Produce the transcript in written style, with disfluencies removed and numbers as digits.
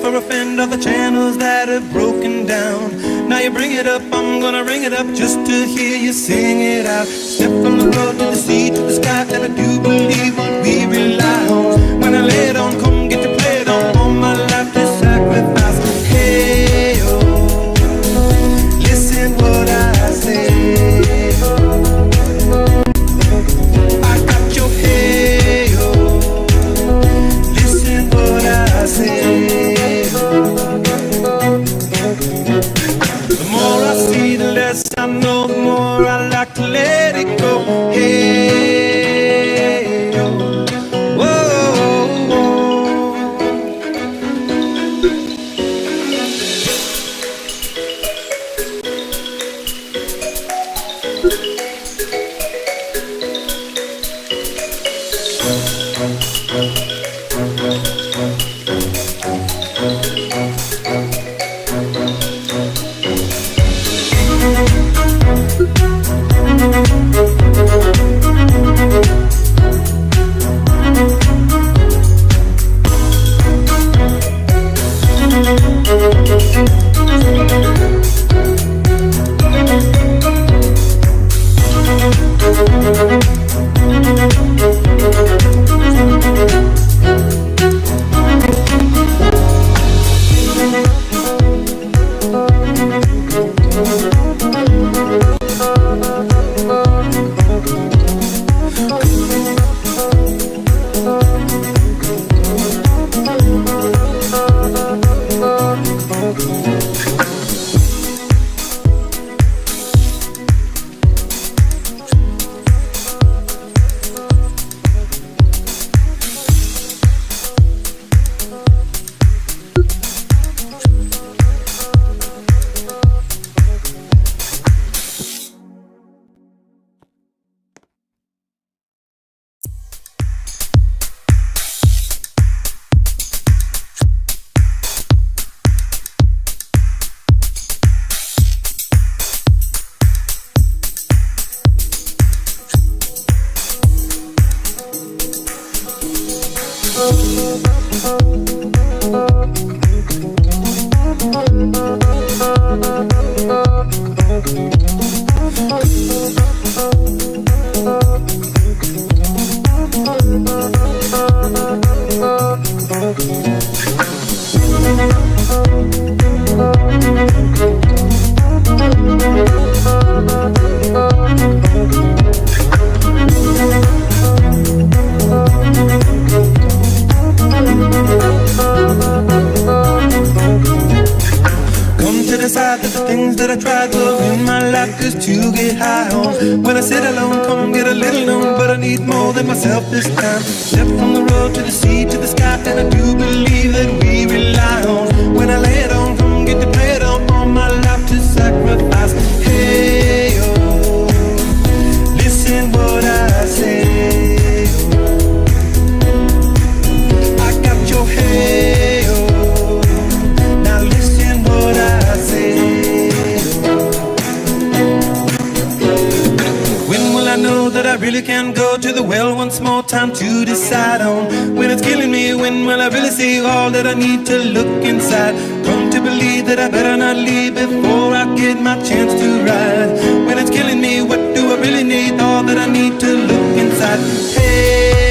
For a friend of the channels that have broken down. Now you bring it up, I'm gonna ring it up just to hear you sing it out. Step from the road to the sea to the sky, and I do believe what we rely on. When I lay it on, come get to play it on. All my life to sacrifice. Hey, oh, listen what I say. I got your hey, oh, listen what I say. I know the more I like to let it go. Hey, oh, whoa, whoa. Decide that the things that I tried to in my life just to get high on. When I sit alone, come get a little known, but I need more than myself this time. Step from the road to the sea to the sky, and I do believe that we rely on. When I lay it on, come get to play it on. All my life to sacrifice. Hey, oh, listen what I say. I got your hey, oh, now listen what I say. I know that I really can go to the well once more time to decide on. When it's killing me, when will I really see all that I need to look inside? Come to believe that I better not leave before I get my chance to ride. When it's killing me, what do I really need? All that I need to look inside. Hey,